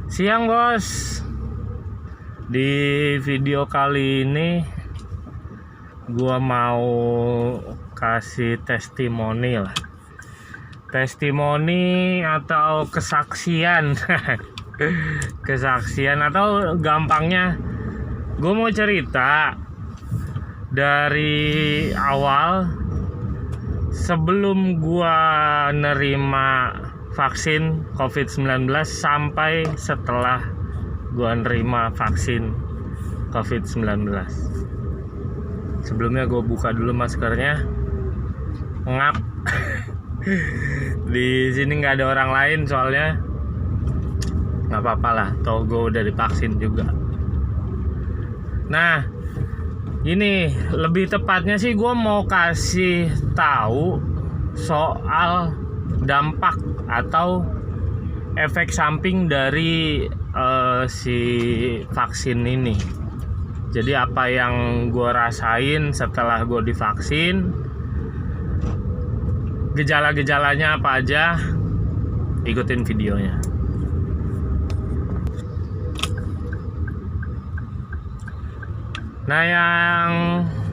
Siang bos. Di video kali ini gua mau kasih testimoni lah. Testimoni atau kesaksian. Kesaksian atau gampangnya gua mau cerita dari awal sebelum gua nerima vaksin COVID-19 sampai setelah gua nerima vaksin COVID-19. Sebelumnya gue buka dulu maskernya. Ngap. Di sini nggak ada orang lain soalnya. Nggak apa-apa lah, toh gue udah divaksin juga. Nah, ini lebih tepatnya sih gue mau kasih tahu soal dampak atau efek samping dari si vaksin ini. Jadi apa yang gue rasain setelah gue divaksin, gejala-gejalanya apa aja, ikutin videonya. Nah, yang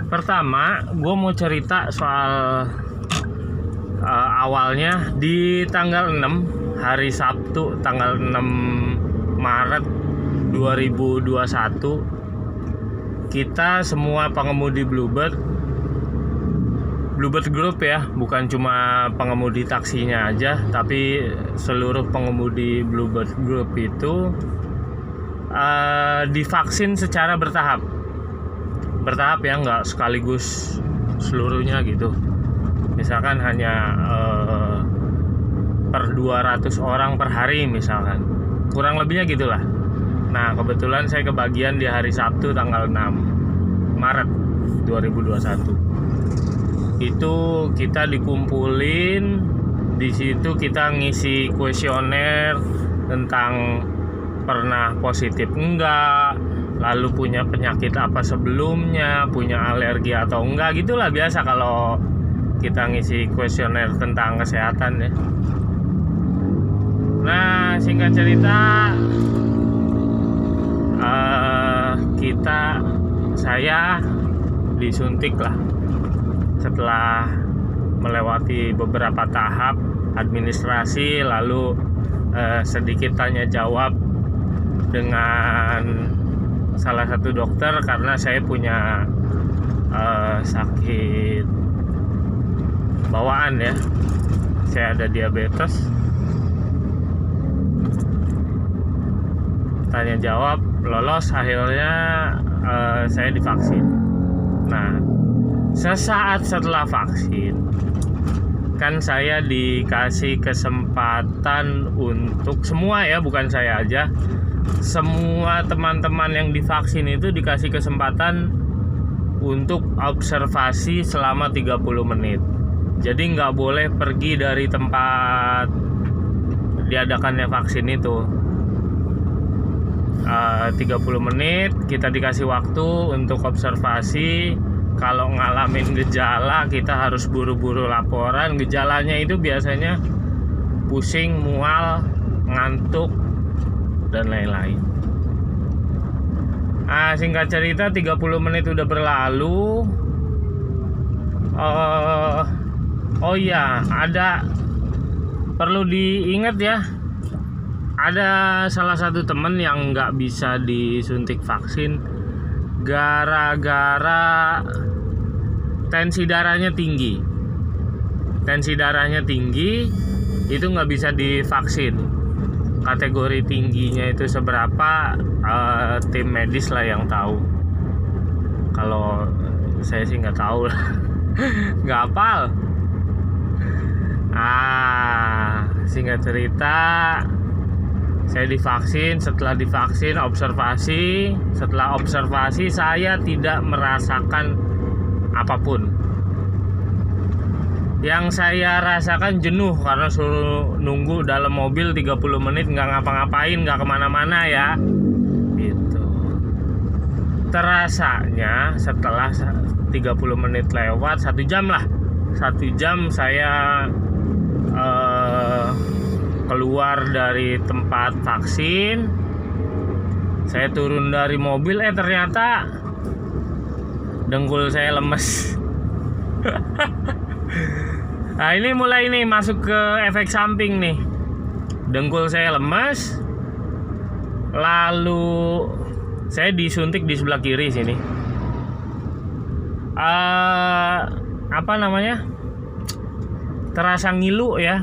pertama gue mau cerita soal awalnya di tanggal 6, hari Sabtu tanggal 6 Maret 2021, kita semua pengemudi Bluebird Group ya, bukan cuma pengemudi taksinya aja, tapi seluruh pengemudi Bluebird Group itu divaksin secara bertahap ya, nggak sekaligus seluruhnya gitu. Misalkan hanya per 200 orang per hari misalkan, kurang lebihnya gitulah. Nah, kebetulan saya kebagian di hari Sabtu tanggal 6 Maret 2021. Itu kita dikumpulin, di situ kita ngisi kuesioner tentang pernah positif enggak, lalu punya penyakit apa sebelumnya, punya alergi atau enggak, gitulah biasa kalau kita ngisi kuesioner tentang kesehatan ya. Nah, singkat cerita, saya disuntik lah setelah melewati beberapa tahap administrasi, lalu sedikit tanya jawab dengan salah satu dokter karena saya punya sakit bawaan ya, saya ada diabetes. Tanya jawab lolos, akhirnya saya divaksin. Nah, sesaat setelah vaksin kan saya dikasih kesempatan untuk semua ya, bukan saya aja, semua teman-teman yang divaksin itu dikasih kesempatan untuk observasi selama 30 menit. Jadi nggak boleh pergi dari tempat diadakannya vaksin itu. 30 menit kita dikasih waktu untuk observasi. Kalau ngalamin gejala kita harus buru-buru laporan. Gejalanya itu biasanya pusing, mual, ngantuk, dan lain-lain. Singkat cerita 30 menit udah berlalu. Oh iya, ada perlu diingat ya, ada salah satu temen yang nggak bisa disuntik vaksin gara-gara tensi darahnya tinggi. Tensi darahnya tinggi itu nggak bisa divaksin. Kategori tingginya itu seberapa, tim medis lah yang tahu. Kalau saya sih nggak tahu lah. Nggak hafal. Singkat cerita, saya divaksin. Setelah divaksin observasi. Setelah observasi saya tidak merasakan apapun. Yang saya rasakan jenuh karena suruh nunggu dalam mobil 30 menit, nggak ngapa-ngapain, nggak kemana-mana ya gitu. Terasanya setelah 30 menit lewat, 1 jam lah, 1 jam saya keluar dari tempat vaksin, Saya turun dari mobil, ternyata dengkul saya lemes. Nah ini mulai nih masuk ke efek samping nih. Dengkul saya lemes. Lalu saya disuntik di sebelah kiri sini. Apa namanya? Terasa ngilu ya,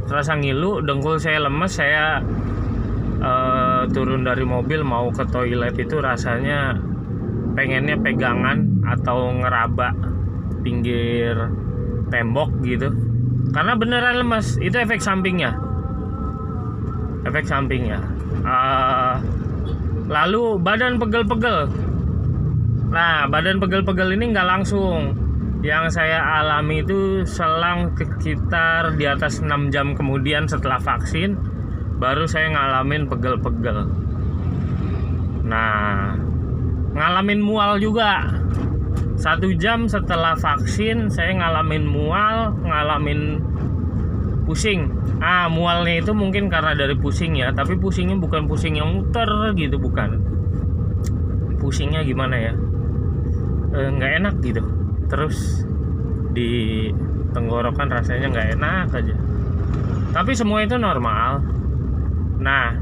terasa ngilu, dengkul saya lemes. Saya turun dari mobil mau ke toilet itu rasanya pengennya pegangan atau ngeraba pinggir tembok gitu, karena beneran lemes. Itu efek sampingnya. Lalu badan pegel-pegel. Nah, badan pegel-pegel ini nggak langsung. Yang saya alami itu selang sekitar di atas 6 jam kemudian setelah vaksin, baru saya ngalamin pegel-pegel. Nah, ngalamin mual juga. 1 jam setelah vaksin saya ngalamin mual, ngalamin pusing. Mualnya itu mungkin karena dari pusing ya, tapi pusingnya bukan pusing yang muter gitu, bukan. Pusingnya gimana ya? Nggak enak gitu. Terus di tenggorokan rasanya nggak enak aja. Tapi semua itu normal. Nah,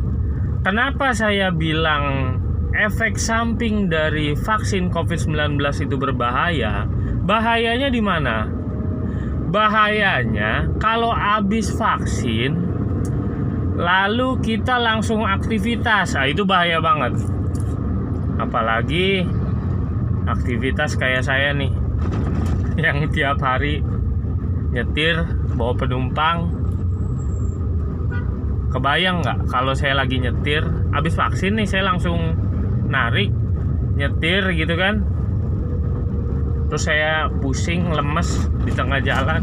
kenapa saya bilang efek samping dari vaksin COVID-19 itu berbahaya? Bahayanya di mana? Bahayanya kalau habis vaksin lalu kita langsung aktivitas. Itu bahaya banget. Apalagi aktivitas kayak saya nih, yang tiap hari nyetir bawa penumpang. Kebayang nggak kalau saya lagi nyetir habis vaksin nih, saya langsung narik nyetir gitu kan, terus saya pusing, lemes di tengah jalan.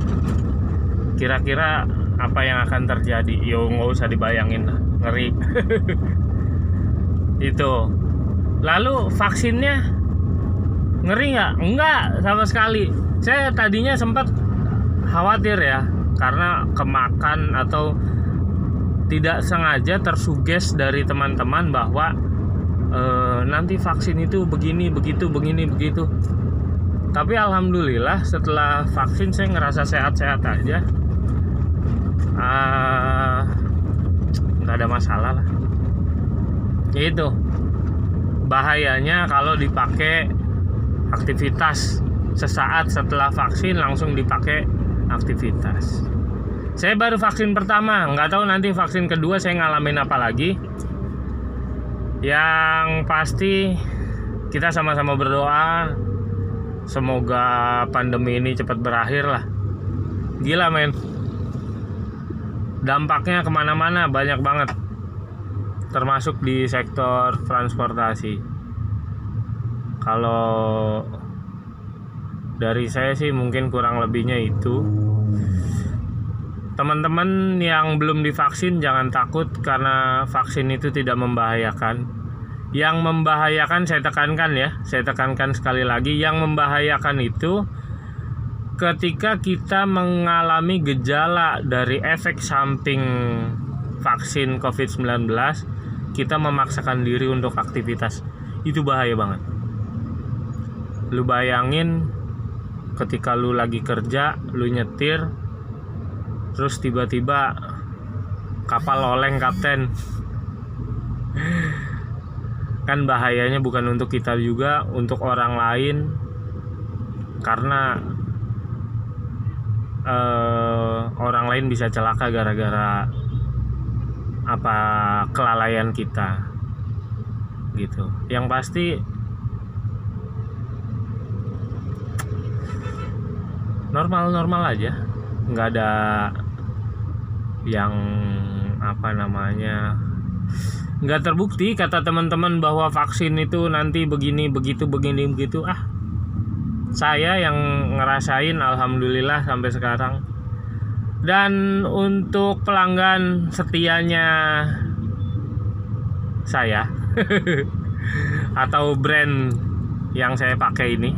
Kira-kira apa yang akan terjadi? Yo, nggak usah dibayangin lah, ngeri. Itu. Lalu vaksinnya ngeri nggak? Enggak sama sekali. Saya tadinya sempat khawatir ya, karena kemakan atau tidak sengaja tersuges dari teman-teman bahwa nanti vaksin itu begini, begitu, begini, begitu. Tapi alhamdulillah setelah vaksin saya ngerasa sehat-sehat aja. Nggak ada masalah lah. Itu bahayanya kalau dipakai aktivitas sesaat setelah vaksin, langsung dipakai aktivitas. Saya baru vaksin pertama, nggak tahu nanti vaksin kedua saya ngalamin apa lagi. Yang pasti kita sama-sama berdoa semoga pandemi ini cepat berakhir lah. Gila men, dampaknya kemana-mana banyak banget, termasuk di sektor transportasi. Kalau dari saya sih mungkin kurang lebihnya itu. Teman-teman yang belum divaksin jangan takut, karena vaksin itu tidak membahayakan. Yang membahayakan, saya tekankan sekali lagi, yang membahayakan itu ketika kita mengalami gejala dari efek samping vaksin COVID-19, kita memaksakan diri untuk aktivitas. Itu bahaya banget. Lu bayangin ketika lu lagi kerja, lu nyetir, terus tiba-tiba kapal oleng kapten. Kan bahayanya bukan untuk kita juga, untuk orang lain. Karena orang lain bisa celaka gara-gara apa kelalaian kita gitu. Yang pasti normal-normal aja, nggak ada yang apa namanya, nggak terbukti kata teman-teman bahwa vaksin itu nanti begini begitu. Saya yang ngerasain alhamdulillah sampai sekarang. Dan untuk pelanggan setianya saya atau brand yang saya pakai ini,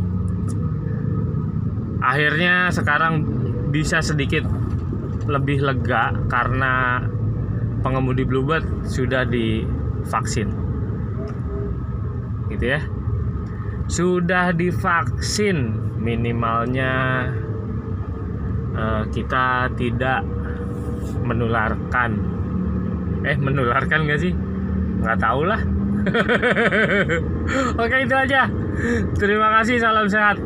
akhirnya sekarang bisa sedikit lebih lega karena pengemudi Bluebird sudah vaksin. Gitu ya. Sudah divaksin, minimalnya kita tidak menularkan. Menularkan nggak sih? Nggak tahu lah. Oke, itu aja. Terima kasih, salam sehat.